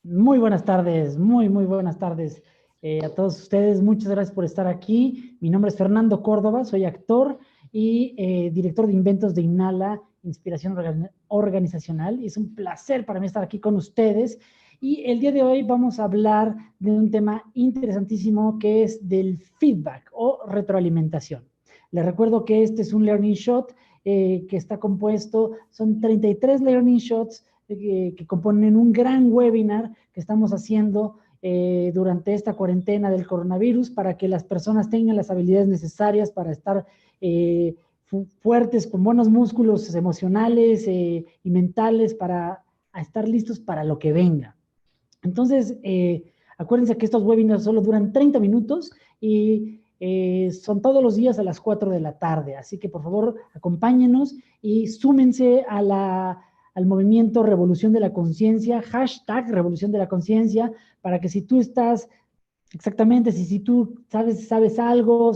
Muy buenas tardes, muy buenas tardes a todos ustedes. Muchas gracias por estar aquí. Mi nombre es Fernando Córdoba, soy actor y director de inventos de Inhala, Inspiración Organizacional. Y es un placer para mí estar aquí con ustedes. Y el día de hoy vamos a hablar de un tema interesantísimo que es del feedback o retroalimentación. Les recuerdo que este es un Learning Shot que está compuesto, son 33 Learning Shots que componen un gran webinar que estamos haciendo durante esta cuarentena del coronavirus para que las personas tengan las habilidades necesarias para estar fuertes, con buenos músculos emocionales y mentales para estar listos para lo que venga. Entonces, acuérdense que estos webinars solo duran 30 minutos y son todos los días a las 4 de la tarde. Así que, por favor, acompáñenos y súmense al movimiento Revolución de la Conciencia, hashtag Revolución de la Conciencia, para que si tú estás, exactamente, si tú sabes algo,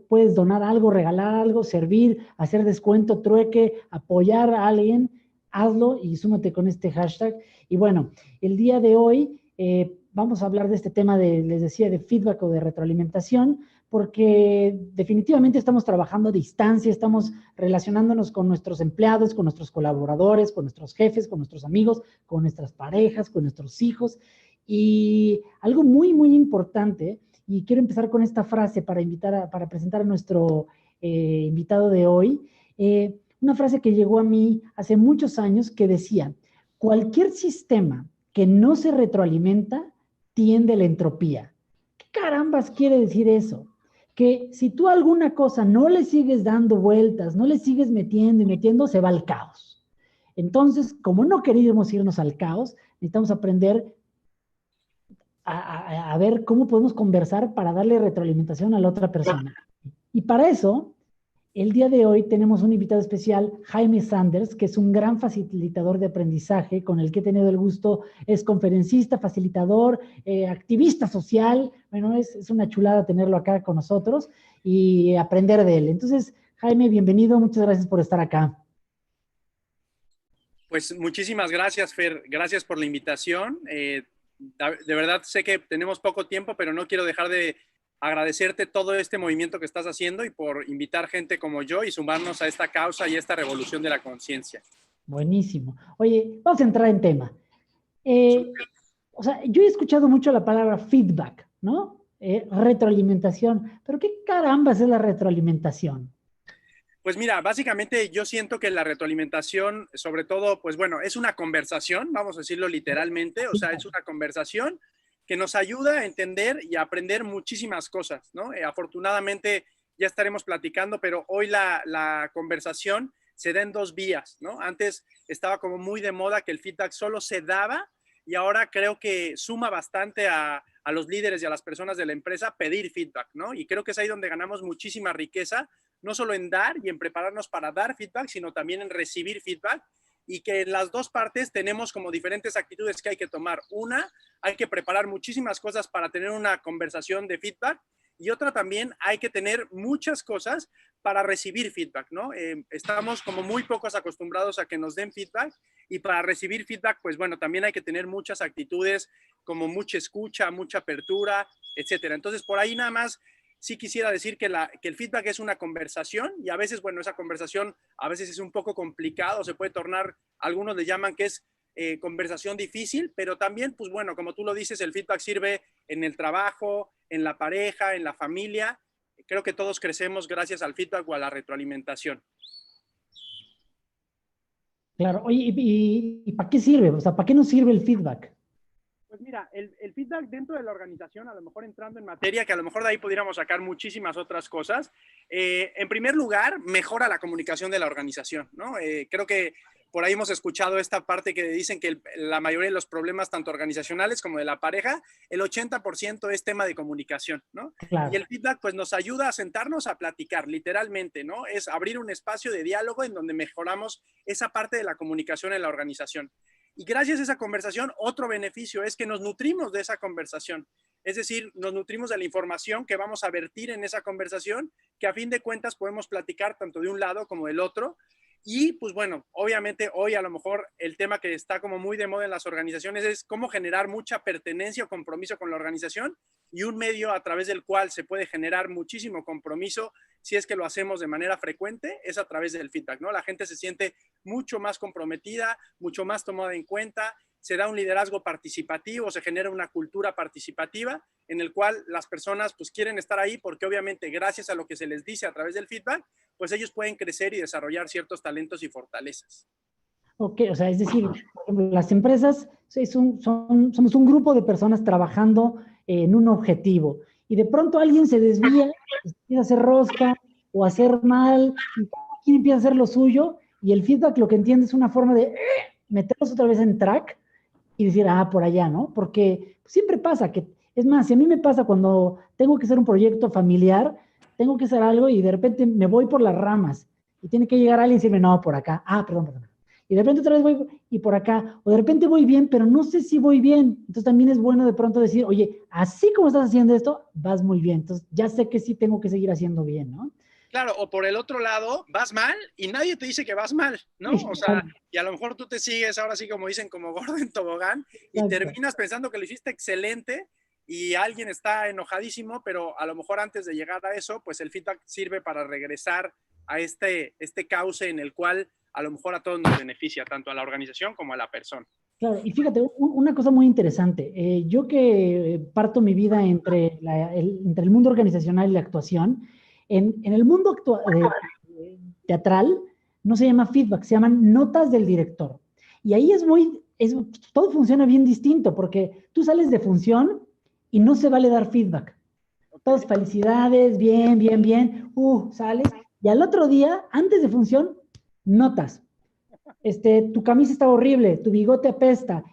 puedes donar algo, regalar algo, servir, hacer descuento, trueque, apoyar a alguien, hazlo y súmate con este hashtag. Y bueno, el día de hoy vamos a hablar de este tema les decía, de feedback o de retroalimentación, porque definitivamente estamos trabajando a distancia, estamos relacionándonos con nuestros empleados, con nuestros colaboradores, con nuestros jefes, con nuestros amigos, con nuestras parejas, con nuestros hijos. Y algo muy importante, y quiero empezar con esta frase para presentar a nuestro invitado de hoy, una frase que llegó a mí hace muchos años que decía: cualquier sistema que no se retroalimenta tiende a la entropía. ¿Qué carambas quiere decir eso? Que si tú a alguna cosa no le sigues dando vueltas, no le sigues metiendo y metiendo, se va al caos. Entonces, como no queremos irnos al caos, necesitamos aprender a ver cómo podemos conversar para darle retroalimentación a la otra persona. Y para eso, el día de hoy tenemos un invitado especial, Jaime Sanders, que es un gran facilitador de aprendizaje con el que he tenido el gusto, es conferencista, facilitador, activista social. Bueno, es una chulada tenerlo acá con nosotros y aprender de él. Entonces, Jaime, bienvenido, muchas gracias por estar acá. Pues muchísimas gracias, Fer. Gracias por la invitación. De verdad sé que tenemos poco tiempo, pero no quiero dejar de agradecerte todo este movimiento que estás haciendo y por invitar gente como yo y sumarnos a esta causa y a esta revolución de la conciencia. Buenísimo. Oye, vamos a entrar en tema. O sea, yo he escuchado mucho la palabra feedback, ¿no? Retroalimentación. Pero ¿qué carambas es la retroalimentación? Pues mira, básicamente yo siento que la retroalimentación, sobre todo, pues bueno, es una conversación, vamos a decirlo literalmente, o sea, es una conversación que nos ayuda a entender y a aprender muchísimas cosas, ¿no? Afortunadamente ya estaremos platicando, pero hoy la conversación se da en dos vías, ¿no? Antes estaba como muy de moda que el feedback solo se daba y ahora creo que suma bastante a los líderes y a las personas de la empresa pedir feedback, ¿no? Y creo que es ahí donde ganamos muchísima riqueza, no solo en dar y en prepararnos para dar feedback, sino también en recibir feedback, y que en las dos partes tenemos como diferentes actitudes que hay que tomar. Una, hay que preparar muchísimas cosas para tener una conversación de feedback, y otra también hay que tener muchas cosas para recibir feedback, ¿no? Estamos como muy pocos acostumbrados a que nos den feedback, y para recibir feedback, pues bueno, también hay que tener muchas actitudes, como mucha escucha, mucha apertura, etcétera. Entonces, por ahí nada más sí quisiera decir que el feedback es una conversación, y a veces, bueno, esa conversación a veces es un poco complicado, se puede tornar, algunos le llaman que es conversación difícil, pero también, pues bueno, como tú lo dices, el feedback sirve en el trabajo, en la pareja, en la familia. Creo que todos crecemos gracias al feedback o a la retroalimentación. Claro, oye, ¿y para qué sirve? O sea, ¿para qué nos sirve el feedback? Pues mira, el feedback dentro de la organización, a lo mejor entrando en materia, que a lo mejor de ahí pudiéramos sacar muchísimas otras cosas. En primer lugar, mejora la comunicación de la organización, ¿no? Creo que por ahí hemos escuchado esta parte que dicen que la mayoría de los problemas, tanto organizacionales como de la pareja, el 80% es tema de comunicación, ¿no? Claro. Y el feedback pues nos ayuda a sentarnos a platicar, literalmente, ¿no? Es abrir un espacio de diálogo en donde mejoramos esa parte de la comunicación en la organización. Y gracias a esa conversación, otro beneficio es que nos nutrimos de esa conversación. Es decir, nos nutrimos de la información que vamos a vertir en esa conversación, que a fin de cuentas podemos platicar tanto de un lado como del otro. Y pues bueno, obviamente hoy a lo mejor el tema que está como muy de moda en las organizaciones es cómo generar mucha pertenencia o compromiso con la organización, y un medio a través del cual se puede generar muchísimo compromiso si es que lo hacemos de manera frecuente es a través del feedback, ¿no? La gente se siente mucho más comprometida, mucho más tomada en cuenta, se da un liderazgo participativo, se genera una cultura participativa en el cual las personas pues quieren estar ahí porque obviamente gracias a lo que se les dice a través del feedback, pues ellos pueden crecer y desarrollar ciertos talentos y fortalezas. Ok, o sea, es decir, por ejemplo, las empresas somos un grupo de personas trabajando en un objetivo, y de pronto alguien se desvía, empieza a hacer rosca o a hacer mal, y cada quien empieza a hacer lo suyo, y el feedback lo que entiende es una forma de meterlos otra vez en track y decir, ah, por allá, ¿no? Porque siempre pasa que, es más, si a mí me pasa cuando tengo que hacer un proyecto familiar, tengo que hacer algo y de repente me voy por las ramas y tiene que llegar alguien y decirme, no, por acá, ah, perdón, perdón. Y de repente otra vez voy y por acá, o de repente voy bien, pero no sé si voy bien. Entonces también es bueno de pronto decir, oye, así como estás haciendo esto, vas muy bien. Entonces ya sé que sí tengo que seguir haciendo bien, ¿no? Claro, o por el otro lado, vas mal y nadie te dice que vas mal, ¿no? Sí, O sea, y a lo mejor tú te sigues ahora sí como dicen, como gordo en tobogán, y exacto. terminas pensando que lo hiciste excelente y alguien está enojadísimo, pero a lo mejor antes de llegar a eso, pues el feedback sirve para regresar a este cauce en el cual a lo mejor a todos nos beneficia, tanto a la organización como a la persona. Claro, y fíjate, una cosa muy interesante. Yo que parto mi vida entre el mundo organizacional y la actuación, en el mundo teatral no se llama feedback, se llaman notas del director. Y ahí todo funciona bien distinto, porque tú sales de función y no se vale dar feedback. Todos felicidades, bien, bien, bien, sales. Y al otro día, antes de función, notas tu camisa está horrible, tu bigote apesta,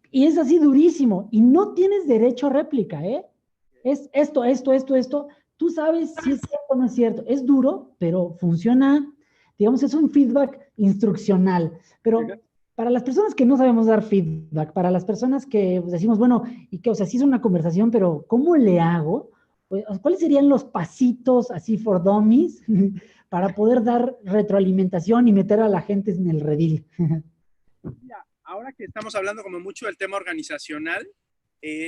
y es así durísimo, y no tienes derecho a réplica, ¿eh? Es esto, esto, esto, esto, tú sabes si es cierto o no es cierto, es duro, pero funciona, digamos, es un feedback instruccional, pero para las personas que no sabemos dar feedback, para las personas que pues, decimos, bueno, y que, o sea, sí es una conversación, pero ¿cómo le hago? Pues, ¿cuáles serían los pasitos así for dummies para poder dar retroalimentación y meter a la gente en el redil? Mira, ahora que estamos hablando como mucho del tema organizacional,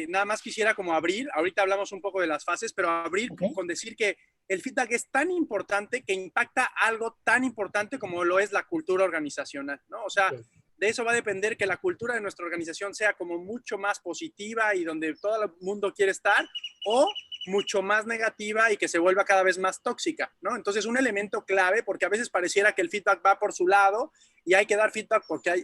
nada más quisiera como abrir, ahorita hablamos un poco de las fases, pero abrir Ok. con decir que el feedback es tan importante que impacta algo tan importante como lo es la cultura organizacional, ¿no? O sea, Ok. de eso va a depender que la cultura de nuestra organización sea como mucho más positiva y donde todo el mundo quiere estar, o mucho más negativa y que se vuelva cada vez más tóxica, ¿no? Entonces, un elemento clave, porque a veces pareciera que el feedback va por su lado y hay que dar feedback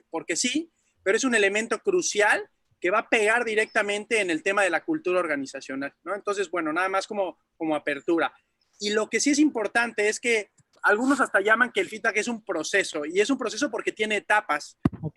porque sí, pero es un elemento crucial que va a pegar directamente en el tema de la cultura organizacional, ¿no? Entonces, bueno, nada más como apertura. Y lo que sí es importante es que algunos hasta llaman que el feedback es un proceso, y es un proceso porque tiene etapas. Ok.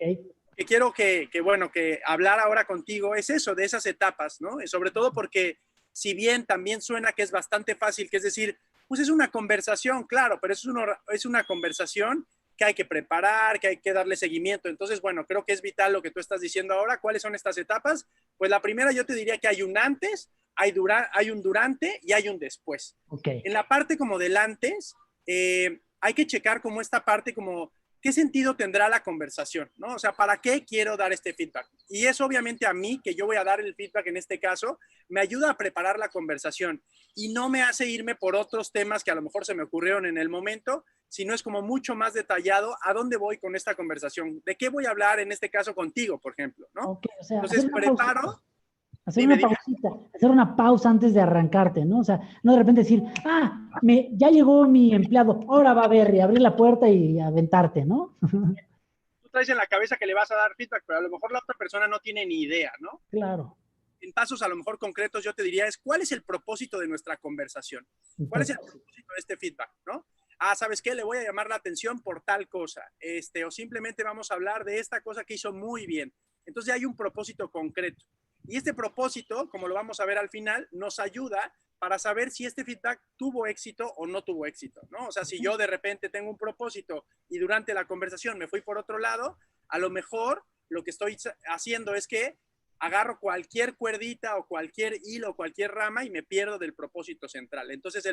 Que quiero bueno, que hablar ahora contigo es eso, de esas etapas, ¿no? Y sobre todo porque si bien también suena que es bastante fácil, que es decir, pues es una conversación, claro, pero es una conversación que hay que preparar, que hay que darle seguimiento. Entonces, bueno, creo que es vital lo que tú estás diciendo ahora. ¿Cuáles son estas etapas? Pues la primera yo te diría que hay un antes, hay un durante y hay un después. Ok. En la parte como del antes, hay que checar como esta parte como ¿qué sentido tendrá la conversación? ¿No? O sea, ¿para qué quiero dar este feedback? Y es obviamente a mí, que yo voy a dar el feedback en este caso, me ayuda a preparar la conversación y no me hace irme por otros temas que a lo mejor se me ocurrieron en el momento, sino es como mucho más detallado a dónde voy con esta conversación, de qué voy a hablar en este caso contigo, por ejemplo, ¿no? Ok, o sea, Entonces, preparo, hacer dime, una dime. pausita, hacer una pausa antes de arrancarte, ¿no? O sea, no de repente decir, ya llegó mi empleado, ahora va a ver y abrir la puerta y aventarte, ¿no? Tú traes en la cabeza que le vas a dar feedback, pero a lo mejor la otra persona no tiene ni idea, ¿no? Claro. En pasos a lo mejor concretos, yo te diría es cuál es el propósito de nuestra conversación, cuál es el Perfecto. propósito de este feedback, ¿no? Ah, ¿sabes qué? Le voy a llamar la atención por tal cosa, o simplemente vamos a hablar de esta cosa que hizo muy bien. Entonces ya hay un propósito concreto. Y este propósito, como lo vamos a ver al final, nos ayuda para saber si este feedback tuvo éxito o no tuvo éxito, ¿no? O sea, si yo de repente tengo un propósito y durante la conversación me fui por otro lado, a lo mejor lo que estoy haciendo es que agarro cualquier cuerdita o cualquier hilo o cualquier rama y me pierdo del propósito central. Entonces,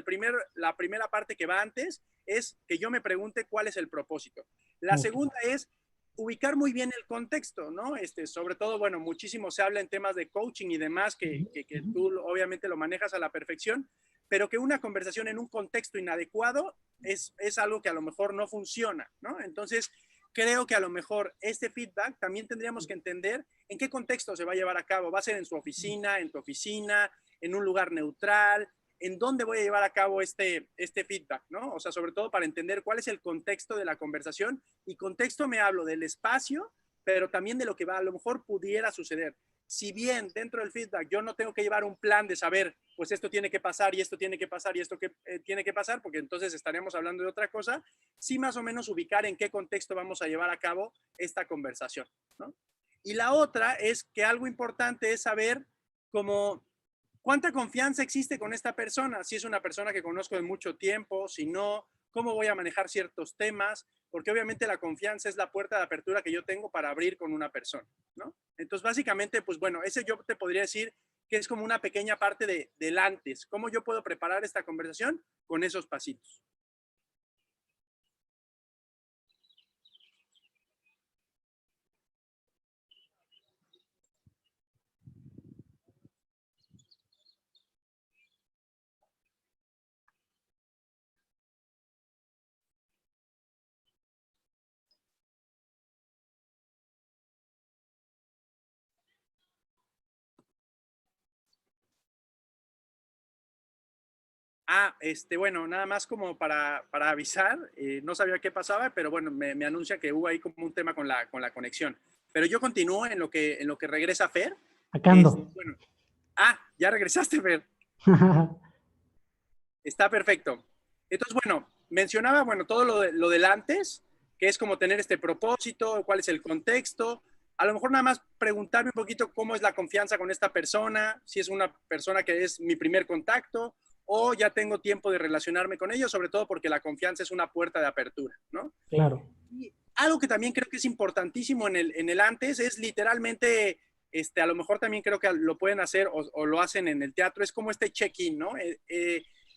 la primera parte que va antes es que yo me pregunte cuál es el propósito. La Ok. segunda es ubicar muy bien el contexto, ¿no? Sobre todo, bueno, muchísimo se habla en temas de coaching y demás, que tú obviamente lo manejas a la perfección, pero que una conversación en un contexto inadecuado es algo que a lo mejor no funciona, ¿no? Entonces, creo que a lo mejor este feedback también tendríamos que entender en qué contexto se va a llevar a cabo. ¿Va a ser en su oficina, en tu oficina, en un lugar neutral? ¿En dónde voy a llevar a cabo este feedback? ¿No? O sea, sobre todo para entender cuál es el contexto de la conversación. Y contexto me hablo del espacio, pero también de lo que a lo mejor pudiera suceder. Si bien dentro del feedback yo no tengo que llevar un plan de saber, pues esto tiene que pasar y esto tiene que pasar y esto tiene que pasar, porque entonces estaríamos hablando de otra cosa, sí más o menos ubicar en qué contexto vamos a llevar a cabo esta conversación, ¿no? Y la otra es que algo importante es saber cómo cuánta confianza existe con esta persona, si es una persona que conozco de mucho tiempo, si no, cómo voy a manejar ciertos temas, porque obviamente la confianza es la puerta de apertura que yo tengo para abrir con una persona, ¿no? Entonces, básicamente, pues bueno, ese yo te podría decir que es como una pequeña parte del antes, cómo yo puedo preparar esta conversación con esos pasitos. Bueno, nada más como para avisar, no sabía qué pasaba, pero bueno, me anuncia que hubo ahí como un tema con la conexión. Pero yo continúo en lo que regresa Fer. Acá ando. Bueno, ya regresaste, Fer. Está perfecto. Entonces, bueno, mencionaba, bueno, todo lo del antes, que es como tener este propósito, cuál es el contexto. A lo mejor nada más preguntarme un poquito cómo es la confianza con esta persona, si es una persona que es mi primer contacto o ya tengo tiempo de relacionarme con ellos, sobre todo porque la confianza es una puerta de apertura, ¿no? Claro. Y algo que también creo que es importantísimo en el antes es literalmente, a lo mejor también creo que lo pueden hacer o lo hacen en el teatro, es como este check-in, ¿no?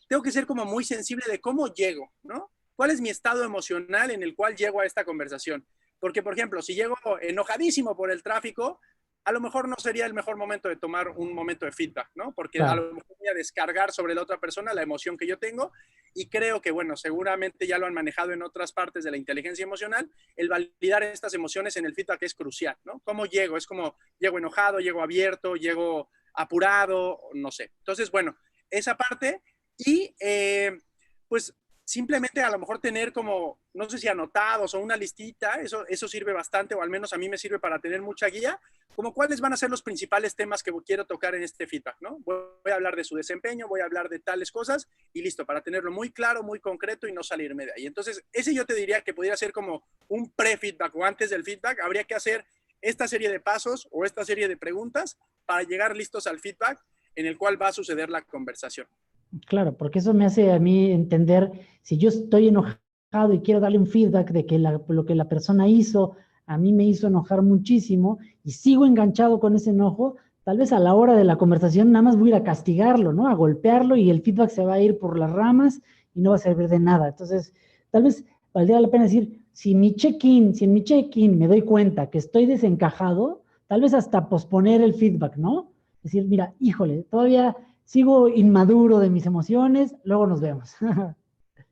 Tengo que ser como muy sensible de cómo llego, ¿no? ¿Cuál es mi estado emocional en el cual llego a esta conversación? Porque, por ejemplo, si llego enojadísimo por el tráfico, a lo mejor no sería el mejor momento de tomar un momento de feedback, ¿no? Porque a Claro, lo mejor voy a descargar sobre la otra persona la emoción que yo tengo y creo que, bueno, seguramente ya lo han manejado en otras partes de la inteligencia emocional, el validar estas emociones en el feedback es crucial, ¿no? ¿Cómo llego? Es como, llego enojado, llego abierto, llego apurado, no sé. Entonces, bueno, esa parte y pues simplemente a lo mejor tener como, no sé si anotados o una listita, eso sirve bastante, o al menos a mí me sirve para tener mucha guía, como cuáles van a ser los principales temas que quiero tocar en este feedback, ¿no? Voy a hablar de su desempeño, voy a hablar de tales cosas y listo, para tenerlo muy claro, muy concreto y no salirme de ahí. Entonces, ese yo te diría que podría ser como un pre-feedback o antes del feedback, habría que hacer esta serie de pasos o esta serie de preguntas para llegar listos al feedback en el cual va a suceder la conversación. claro, porque eso me hace a mí entender, si yo estoy enojado y quiero darle un feedback de que lo que la persona hizo, a mí me hizo enojar muchísimo y sigo enganchado con ese enojo, tal vez a la hora de la conversación nada más voy a ir a castigarlo, ¿no? A golpearlo y el feedback se va a ir por las ramas y no va a servir de nada. Entonces, tal vez valdría la pena decir, si en mi check-in me doy cuenta que estoy desencajado, tal vez hasta posponer el feedback, ¿no? Decir, mira, híjole, todavía sigo inmaduro de mis emociones, luego nos vemos.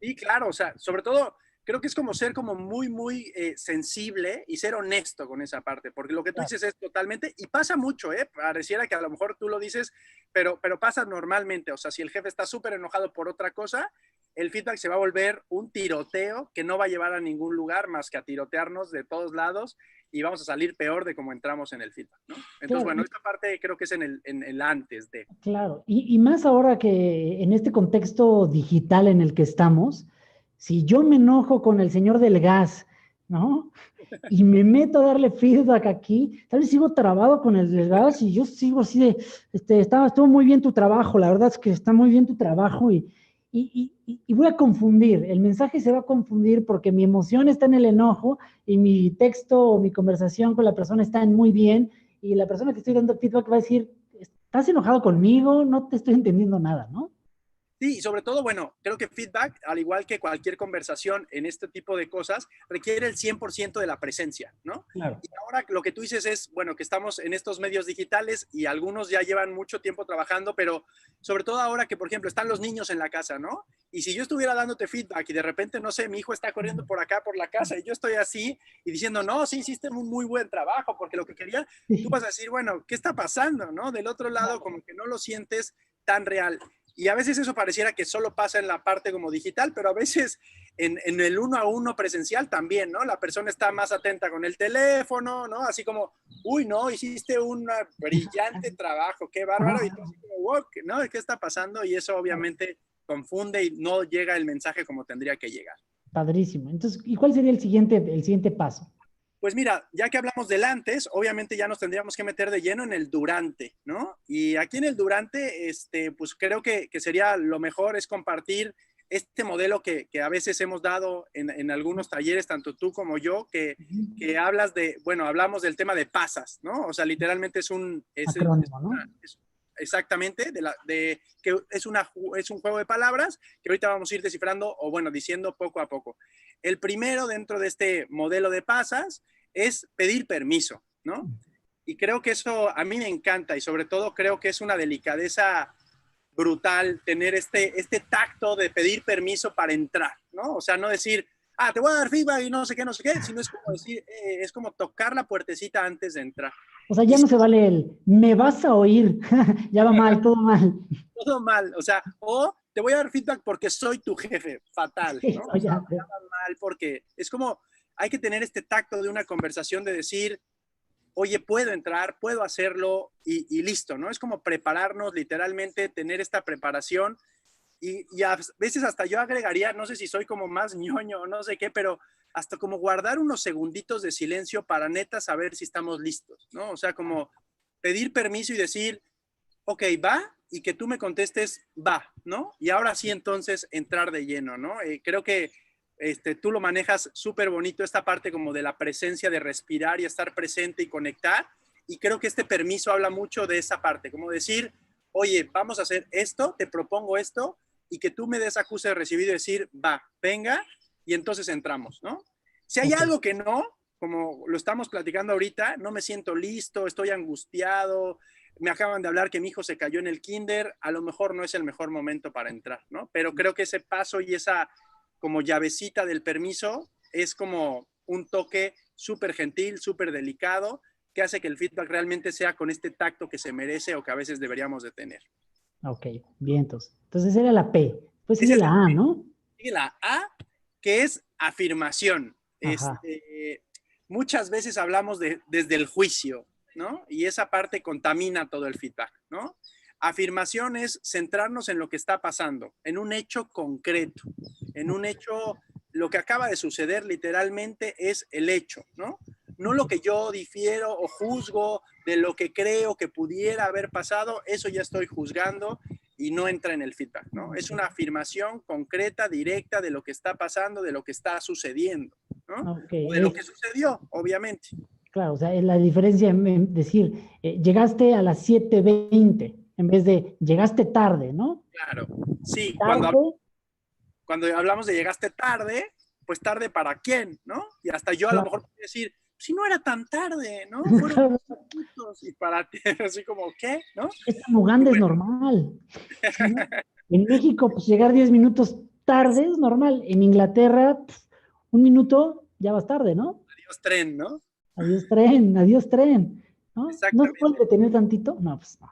Sí, claro, o sea, sobre todo creo que es como ser como muy, muy sensible y ser honesto con esa parte, porque lo que tú Claro, dices es totalmente, y pasa mucho, ¿eh? Pareciera que a lo mejor tú lo dices, pero pasa normalmente, o sea, si el jefe está súper enojado por otra cosa, el feedback se va a volver un tiroteo que no va a llevar a ningún lugar más que a tirotearnos de todos lados y vamos a salir peor de como entramos en el feedback, ¿no? Entonces, claro, bueno, esta parte creo que es en el antes de. claro. Y más ahora que en este contexto digital en el que estamos, si yo me enojo con el señor del gas, ¿no? Y me meto a darle feedback aquí, tal vez sigo trabado con el del gas y yo sigo así de, estuvo muy bien tu trabajo, la verdad es que está muy bien tu trabajo y voy a confundir, el mensaje se va a confundir porque mi emoción está en el enojo y mi texto o mi conversación con la persona está en muy bien y la persona que estoy dando feedback va a decir, ¿estás enojado conmigo? No te estoy entendiendo nada, ¿no? Sí, y sobre todo, bueno, creo que feedback, al igual que cualquier conversación en este tipo de cosas, requiere el 100% de la presencia, ¿no? Claro. Y ahora lo que tú dices es, bueno, que estamos en estos medios digitales y algunos ya llevan mucho tiempo trabajando, pero sobre todo ahora que, por ejemplo, están los niños en la casa, ¿no? Y si yo estuviera dándote feedback y de repente, no sé, mi hijo está corriendo por acá, por la casa, y yo estoy así y diciendo, no, sí, hiciste un muy buen trabajo, porque lo que quería, tú vas a decir, bueno, ¿qué está pasando, no? Del otro lado, como que no lo sientes tan real. Y a veces eso pareciera que solo pasa en la parte como digital, pero a veces en el uno a uno presencial también, ¿no? La persona está más atenta con el teléfono, ¿no? Así como, uy, no, hiciste un brillante trabajo, qué bárbaro. Y tú así como, wow, ¿no? ¿Qué está pasando? Y eso obviamente confunde y no llega el mensaje como tendría que llegar. Padrísimo. Entonces, ¿y cuál sería el siguiente paso? Pues mira, ya que hablamos del antes, obviamente ya nos tendríamos que meter de lleno en el durante, ¿no? Y aquí en el durante, pues creo que sería lo mejor es compartir este modelo que a veces hemos dado en algunos talleres, tanto tú como yo, que hablas de, bueno, hablamos del tema de pasas, ¿no? O sea, literalmente Acrónimo, ¿no? exactamente, que es un juego de palabras que ahorita vamos a ir descifrando o bueno, diciendo poco a poco. El primero dentro de este modelo de pasas es pedir permiso, ¿no? Y creo que eso a mí me encanta y sobre todo creo que es una delicadeza brutal tener este tacto de pedir permiso para entrar, ¿no? O sea, no decir, te voy a dar feedback y no sé qué, no sé qué, sino es como decir, es como tocar la puertecita antes de entrar. O sea, Y ya no se vale el me vas a oír. Ya va mal, todo mal. todo mal, o sea, o te voy a dar feedback porque soy tu jefe, fatal, ¿no? Eso O sea, ya. ya va mal porque es como, hay que tener este tacto de una conversación de decir, oye, puedo entrar, puedo hacerlo y listo, ¿no? Es como prepararnos, literalmente, tener esta preparación y a veces hasta yo agregaría, no sé si soy como más ñoño o no sé qué, pero hasta como guardar unos segunditos de silencio para neta saber si estamos listos, ¿no? O sea, como pedir permiso y decir, ok, va, y que tú me contestes, va, ¿no? Y ahora sí entonces entrar de lleno, ¿no? Creo que tú lo manejas súper bonito, esta parte como de la presencia, de respirar y estar presente y conectar, y creo que este permiso habla mucho de esa parte, como decir, oye, vamos a hacer esto, te propongo esto, y que tú me des acuse de recibido y decir, va, venga, y entonces entramos, ¿no? Si hay Ok. algo que no, como lo estamos platicando ahorita, no me siento listo, estoy angustiado, me acaban de hablar que mi hijo se cayó en el kinder, a lo mejor no es el mejor momento para entrar, ¿no? Pero creo que ese paso y esa como llavecita del permiso es como un toque súper gentil, súper delicado, que hace que el feedback realmente sea con este tacto que se merece o que a veces deberíamos de tener. Ok, bien, entonces era la P. Pues Esa sigue es la A, ¿no? la A, que es afirmación. Ajá. Muchas veces hablamos desde el juicio, ¿no? Y esa parte contamina todo el feedback, ¿no? Afirmación es centrarnos en lo que está pasando, en un hecho concreto, en un hecho, lo que acaba de suceder literalmente es el hecho, ¿no? No lo que yo difiero o juzgo de lo que creo que pudiera haber pasado, eso ya estoy juzgando y no entra en el feedback, ¿no? Es una afirmación concreta, directa de lo que está pasando, de lo que está sucediendo, ¿no? Ok, O de lo que sucedió, obviamente. claro, o sea, es la diferencia en decir, llegaste a las 7:20 en vez de llegaste tarde, ¿no? Claro, sí, Tarde, cuando hablamos de llegaste tarde, pues tarde para quién, ¿no? Y hasta yo a lo mejor claro, podría decir, si no era tan tarde, ¿no? Fueron claro, 2 minutos y para ti, así como, ¿qué? ¿No? esta en Y Uganda es bueno, normal. ¿Sí, no? En México, pues llegar 10 minutos tarde es normal. En Inglaterra, un minuto ya vas tarde, ¿no? adiós tren, ¿no? Adiós tren, adiós tren, ¿no? ¿No se puede Exactamente. detener tantito? No, pues no.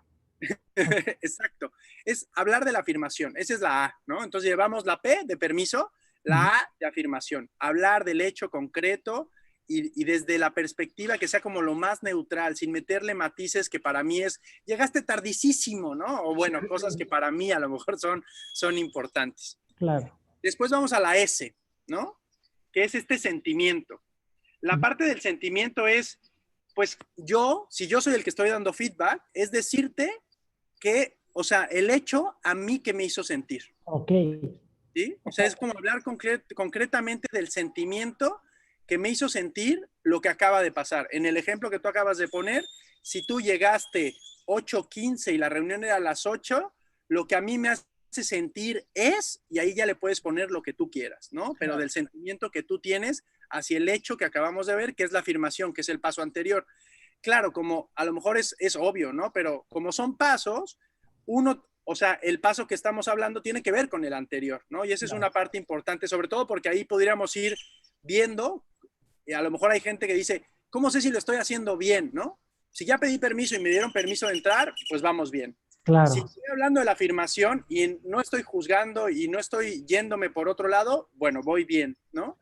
Ok, Exacto. Es hablar de la afirmación. Esa es la A, ¿no? Entonces llevamos la P de permiso, ujú, la A de afirmación. Hablar del hecho concreto y desde la perspectiva que sea como lo más neutral, sin meterle matices que para mí es, llegaste tardísimo, ¿no? O bueno, cosas que para mí a lo mejor son importantes. claro. Después vamos a la S, ¿no? Que es este sentimiento. La Ujú, parte del sentimiento es, pues yo, si yo soy el que estoy dando feedback, es decirte que, o sea, el hecho a mí que me hizo sentir, ok. ¿sí? O O sea, sea, es como hablar concretamente del sentimiento que me hizo sentir lo que acaba de pasar. En el ejemplo que tú acabas de poner, si tú llegaste 8:15 y la reunión era a las 8, lo que a mí me hace sentir es, y ahí ya le puedes poner lo que tú quieras, ¿no? Pero del sentimiento que tú tienes hacia el hecho que acabamos de ver, que es la afirmación, que es el paso anterior. Claro, como a lo mejor es obvio, ¿no? Pero como son pasos, uno, o sea, el paso que estamos hablando tiene que ver con el anterior, ¿no? Y esa es claro. una parte importante, sobre todo porque ahí podríamos ir viendo, y a lo mejor hay gente que dice, ¿cómo sé si lo estoy haciendo bien, no? Si ya pedí permiso y me dieron permiso de entrar, pues vamos bien. Si Claro. estoy hablando de la afirmación y no estoy juzgando y no estoy yéndome por otro lado, bueno, voy bien, ¿no?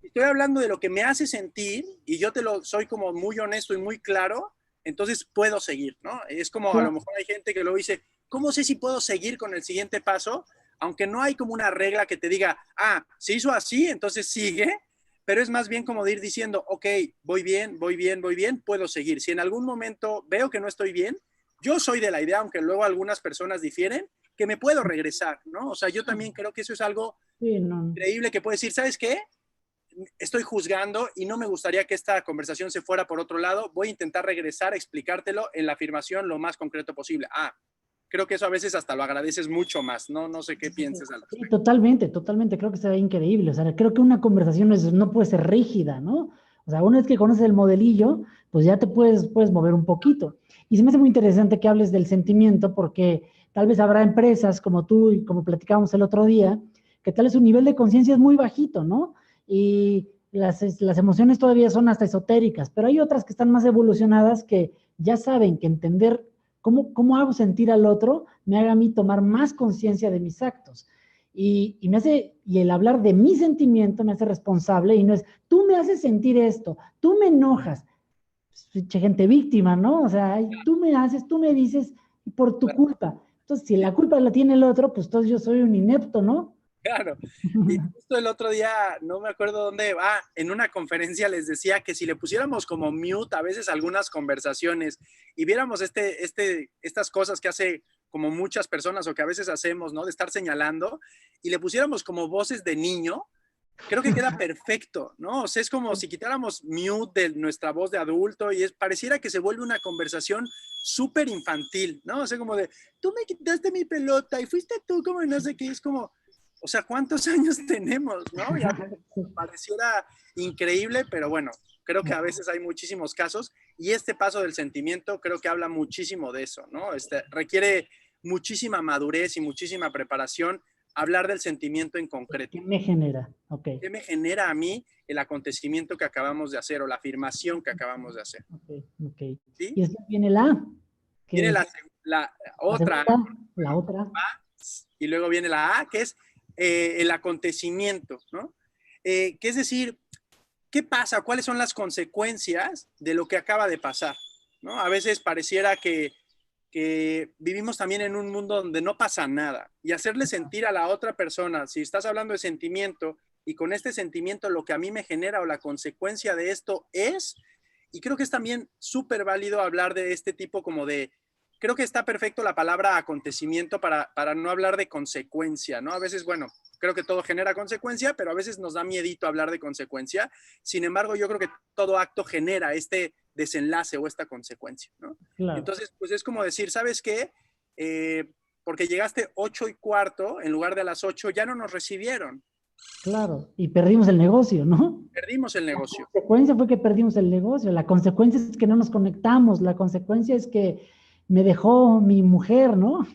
Estoy hablando de lo que me hace sentir y yo te lo soy como muy honesto y muy claro, entonces puedo seguir, ¿no? Es como a lo Claro. mejor hay gente que lo dice, ¿cómo sé si puedo seguir con el siguiente paso? Aunque no hay como una regla que te diga, ah, se hizo así, entonces sigue, pero es más bien como de ir diciendo, ok, voy bien, voy bien, voy bien, puedo seguir. Si en algún momento veo que no estoy bien, yo soy de la idea, aunque luego algunas personas difieren, que me puedo regresar, ¿no? O sea, yo también creo que eso es algo Sí, no. increíble que puedes decir, ¿sabes qué? Estoy juzgando y no me gustaría que esta conversación se fuera por otro lado. Voy a intentar regresar a explicártelo en la afirmación lo más concreto posible. Ah, creo que eso a veces hasta lo agradeces mucho más, ¿no? No sé qué pienses al Sí, respecto. totalmente, totalmente. Creo que está increíble. O sea, creo que una conversación no puede ser rígida, ¿no? O sea, una vez que conoces el modelillo, pues ya te puedes mover un poquito. Y se me hace muy interesante que hables del sentimiento, porque tal vez habrá empresas como tú y como platicábamos el otro día, que tal vez su nivel de conciencia es muy bajito, ¿no? Y las emociones todavía son hasta esotéricas, pero hay otras que están más evolucionadas que ya saben que entender cómo hago sentir al otro me haga a mí tomar más conciencia de mis actos. Y el hablar de mi sentimiento me hace responsable y no es, tú me haces sentir esto, tú me enojas, gente víctima, ¿no? O sea, tú me haces, tú me dices por tu culpa. Entonces, si la culpa la tiene el otro, pues entonces yo soy un inepto, ¿no? Claro. Y justo el otro día, no me acuerdo dónde, en una conferencia les decía que si le pusiéramos como mute a veces algunas conversaciones y viéramos estas cosas que hace como muchas personas o que a veces hacemos, ¿no? De estar señalando y le pusiéramos como voces de niño, creo que queda perfecto, ¿no? O sea, es como si quitáramos mute de nuestra voz de adulto y pareciera que se vuelve una conversación súper infantil, ¿no? O sea, como de, tú me quitaste mi pelota y fuiste tú, como no sé qué, es como, o sea, ¿cuántos años tenemos, no? Ya pareciera increíble, pero bueno, Creo que a veces hay muchísimos casos y este paso del sentimiento creo que habla muchísimo de eso, ¿no? Requiere muchísima madurez y muchísima preparación hablar del sentimiento en concreto. ¿Qué me genera? Ok. ¿Qué me genera a mí el acontecimiento que acabamos de hacer o la afirmación que acabamos de hacer? Ok, ok. ¿Sí? Y después viene la A, Viene que es la la otra segunda, la otra. y luego viene la A, que es el acontecimiento, ¿no? Que es decir, ¿qué pasa? ¿Cuáles son las consecuencias de lo que acaba de pasar? ¿No? A veces pareciera que vivimos también en un mundo donde no pasa nada y hacerle sentir a la otra persona, si estás hablando de sentimiento y con este sentimiento lo que a mí me genera o la consecuencia de esto es, y creo que es también súper válido hablar de este tipo como de, creo que está perfecto la palabra acontecimiento para no hablar de consecuencia, ¿no? A veces, bueno, creo que todo genera consecuencia, pero a veces nos da miedito hablar de consecuencia. Sin embargo, yo creo que todo acto genera este desenlace o esta consecuencia, ¿no? Claro, Entonces, pues es como decir, ¿sabes qué? Porque llegaste 8:15 en lugar de a las 8, ya no nos recibieron. claro. Y perdimos el negocio, ¿no? Perdimos el La negocio. consecuencia fue que perdimos el negocio. La consecuencia es que no nos conectamos. La consecuencia es que me dejó mi mujer, ¿no?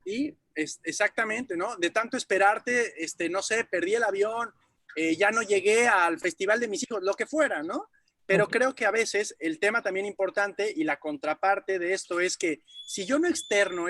Sí, exactamente, ¿no? De tanto esperarte, no sé, perdí el avión, ya no llegué al festival de mis hijos, lo que fuera, ¿no? Pero Ok. creo que a veces el tema también importante y la contraparte de esto es que si yo no externo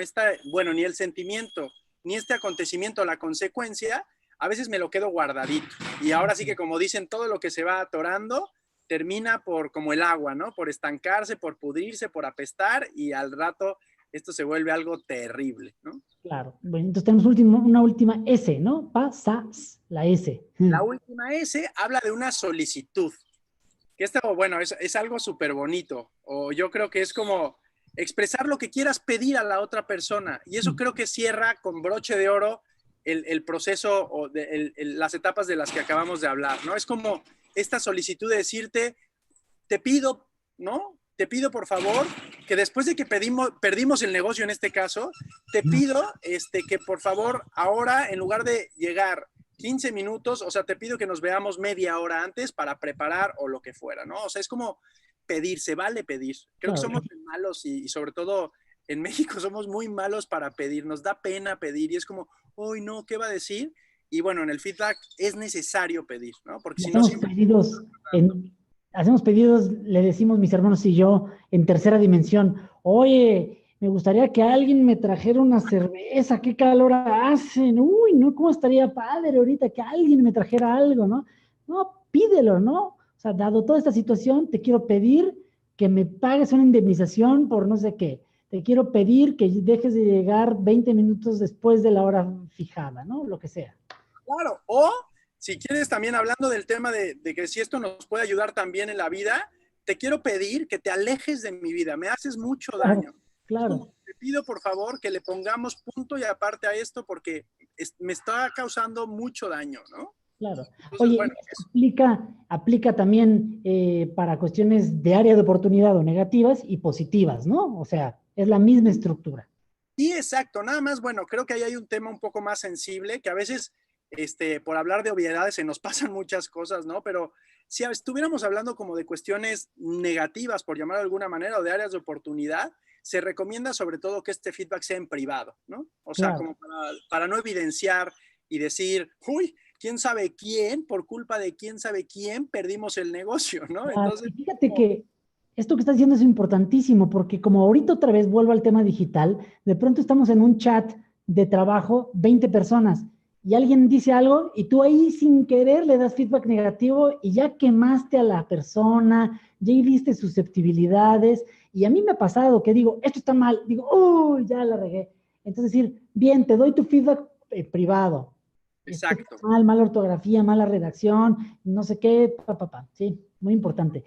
bueno, ni el sentimiento, ni este acontecimiento, la consecuencia, a veces me lo quedo guardadito. Y ahora sí que como dicen, todo lo que se va atorando termina por como el agua, ¿no? Por estancarse, por pudrirse, por apestar y al rato esto se vuelve algo terrible, ¿no? Claro. Bueno, entonces tenemos una última S, ¿no? Pasas, la S. La última S habla de una solicitud, que esto, bueno, es algo súper bonito, o yo creo que es como expresar lo que quieras pedir a la otra persona, y eso creo que cierra con broche de oro el proceso o las etapas de las que acabamos de hablar, ¿no? Es como esta solicitud de decirte, te pido, ¿no? Te pido por favor que después de que perdimos el negocio en este caso, te pido que por favor ahora en lugar de llegar 15 minutos, o sea, te pido que nos veamos media hora antes para preparar o lo que fuera, ¿no? O sea, es como pedir, se vale pedir. Creo que Claro, somos malos y sobre todo en México somos muy malos para pedir, nos da pena pedir y es como, hoy no, ¿qué va a decir? Y bueno, en el feedback es necesario pedir, ¿no? Porque y si no siempre... hacemos pedidos, le decimos mis hermanos y yo, en tercera dimensión. Oye, me gustaría que alguien me trajera una cerveza, qué calor hacen. Uy, no, cómo estaría padre ahorita que alguien me trajera algo, ¿no? No, pídelo, ¿no? O sea, dado toda esta situación, te quiero pedir que me pagues una indemnización por no sé qué. Te quiero pedir que dejes de llegar 20 minutos después de la hora fijada, ¿no? Lo que sea. Claro, o si quieres también hablando del tema de que si esto nos puede ayudar también en la vida, te quiero pedir que te alejes de mi vida, me haces mucho Claro, daño. Es claro. como, te pido por favor que le pongamos punto y aparte a esto porque me está causando mucho daño, ¿no? Claro. Entonces, Oye, y bueno, esto eso. aplica también para cuestiones de área de oportunidad o negativas y positivas, ¿no? O sea, es la misma estructura. Sí, exacto. Nada más, bueno, creo que ahí hay un tema un poco más sensible, que a veces, por hablar de obviedades, se nos pasan muchas cosas, ¿no? Pero si estuviéramos hablando como de cuestiones negativas, por llamar de alguna manera, o de áreas de oportunidad, se recomienda sobre todo que este feedback sea en privado, ¿no? O sea, Claro. como para no evidenciar y decir, uy, quién sabe quién, por culpa de quién sabe quién, perdimos el negocio, ¿no? Claro. Entonces, Y fíjate que esto que estás diciendo es importantísimo porque como ahorita otra vez vuelvo al tema digital, de pronto estamos en un chat de trabajo, 20 personas, y alguien dice algo y tú ahí sin querer le das feedback negativo y ya quemaste a la persona, ya viste susceptibilidades, y a mí me ha pasado que digo, esto está mal, digo, uy, ya la regué. Entonces decir, bien, te doy tu feedback privado. Esto está exacto. mal, mala ortografía, mala redacción, no sé qué, sí, muy importante.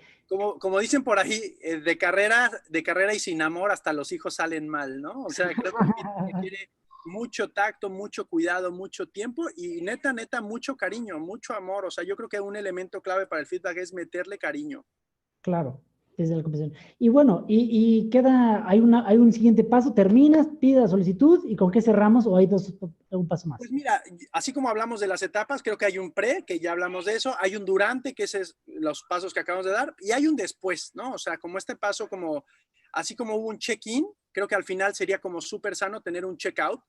Como dicen por ahí, de carrera y sin amor hasta los hijos salen mal, ¿no? O sea, creo que el feedback requiere mucho tacto, mucho cuidado, mucho tiempo y neta, neta, mucho cariño, mucho amor. O sea, yo creo que un elemento clave para el feedback es meterle cariño. Claro. Desde la conversación. Y bueno, y queda, hay un siguiente paso, terminas, pides la solicitud y ¿con qué cerramos o hay un paso más? Pues mira, así como hablamos de las etapas, creo que hay un pre, que ya hablamos de eso, hay un durante, que ese es los pasos que acabamos de dar, y hay un después, ¿no? O sea, como este paso, como así como hubo un check-in, creo que al final sería como súper sano tener un check-out,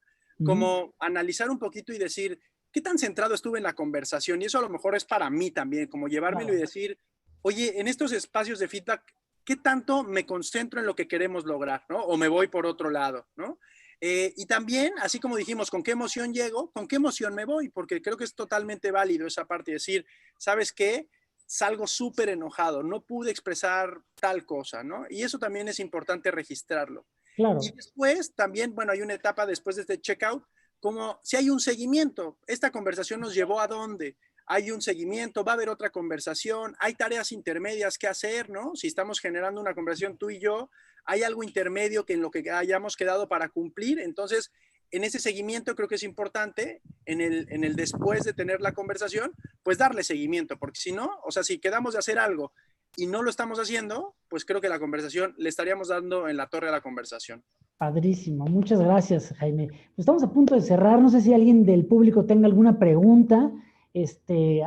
como analizar un poquito y decir, ¿qué tan centrado estuve en la conversación? Y eso a lo mejor es para mí también, como llevármelo y decir, oye, en estos espacios de feedback, ¿qué tanto me concentro en lo que queremos lograr, ¿no? O me voy por otro lado, ¿no? Y también, así como dijimos, ¿con qué emoción llego? ¿Con qué emoción me voy? Porque creo que es totalmente válido esa parte, decir, ¿sabes qué? Salgo súper enojado, no pude expresar tal cosa, ¿no? Y eso también es importante registrarlo. Y Claro. después, también, bueno, hay una etapa después de este checkout, como si hay un seguimiento, esta conversación nos llevó a dónde, hay un seguimiento, va a haber otra conversación, hay tareas intermedias que hacer, ¿no? Si estamos generando una conversación tú y yo, hay algo intermedio que en lo que hayamos quedado para cumplir. Entonces, en ese seguimiento creo que es importante, en el después de tener la conversación, pues darle seguimiento, porque si no, o sea, si quedamos de hacer algo y no lo estamos haciendo, pues creo que la conversación le estaríamos dando en la torre a la conversación. Padrísimo, muchas gracias, Jaime. Pues estamos a punto de cerrar. No sé si alguien del público tenga alguna pregunta,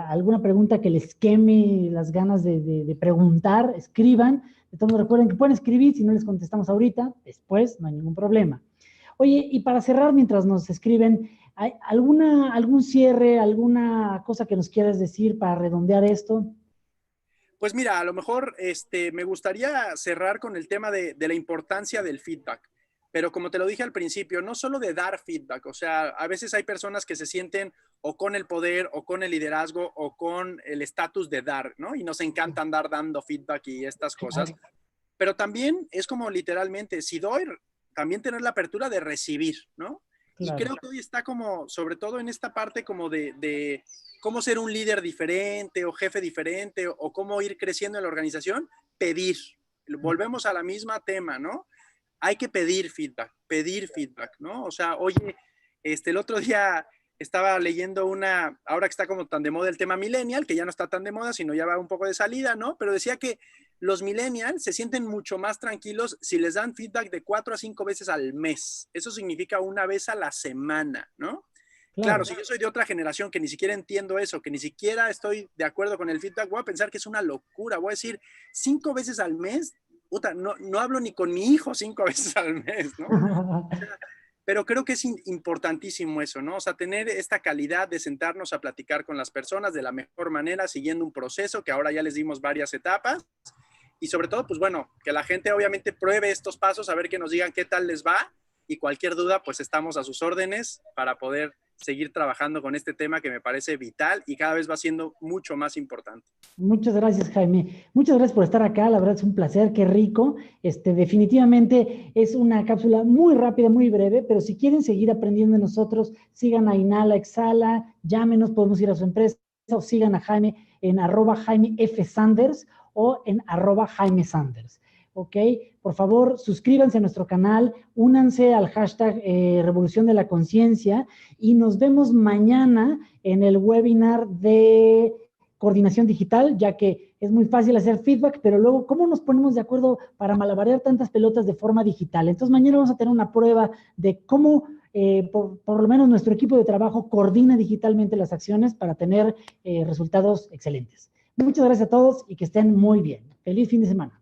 alguna pregunta que les queme las ganas de preguntar, escriban. De todos modos, recuerden que pueden escribir, si no les contestamos ahorita, después, no hay ningún problema. Oye, y para cerrar, mientras nos escriben, ¿hay algún cierre, alguna cosa que nos quieras decir para redondear esto? Pues mira, a lo mejor me gustaría cerrar con el tema de la importancia del feedback. Pero como te lo dije al principio, no solo de dar feedback, o sea, a veces hay personas que se sienten o con el poder o con el liderazgo o con el estatus de dar, ¿no? Y nos encanta andar dando feedback y estas cosas. Claro, Pero también es como literalmente, si doy, también tener la apertura de recibir, ¿no? Y claro. creo que hoy está como, sobre todo en esta parte como de cómo ser un líder diferente o jefe diferente o cómo ir creciendo en la organización, pedir. Volvemos a la misma tema, ¿no? Hay que pedir feedback, ¿no? O sea, oye, el otro día estaba leyendo ahora que está como tan de moda el tema millennial, que ya no está tan de moda, sino ya va un poco de salida, ¿no? Pero decía que los millennials se sienten mucho más tranquilos si les dan feedback de 4 a 5 veces al mes. Eso significa una vez a la semana, ¿no? Claro, Claro. si yo soy de otra generación que ni siquiera entiendo eso, que ni siquiera estoy de acuerdo con el feedback, voy a pensar que es una locura. Voy a decir, 5 veces al mes, puta, no hablo ni con mi hijo 5 veces al mes, ¿no? Pero creo que es importantísimo eso, ¿no? O sea, tener esta calidad de sentarnos a platicar con las personas de la mejor manera, siguiendo un proceso que ahora ya les dimos varias etapas. Y sobre todo, pues bueno, que la gente obviamente pruebe estos pasos, a ver que nos digan qué tal les va. Y cualquier duda, pues estamos a sus órdenes para poder seguir trabajando con este tema que me parece vital y cada vez va siendo mucho más importante. Muchas gracias, Jaime. Muchas gracias por estar acá. La verdad es un placer, qué rico. Definitivamente es una cápsula muy rápida, muy breve, pero si quieren seguir aprendiendo de nosotros, sigan a Inhala Exhala, llámenos, podemos ir a su empresa o sigan a Jaime en @JaimeFSanders o en @JaimeSanders. ¿Ok? Por favor, suscríbanse a nuestro canal, únanse al hashtag Revolución de la Conciencia y nos vemos mañana en el webinar de coordinación digital, ya que es muy fácil hacer feedback, pero luego, ¿cómo nos ponemos de acuerdo para malabarear tantas pelotas de forma digital? Entonces, mañana vamos a tener una prueba de cómo, por lo menos nuestro equipo de trabajo coordina digitalmente las acciones para tener resultados excelentes. Muchas gracias a todos y que estén muy bien. Feliz fin de semana.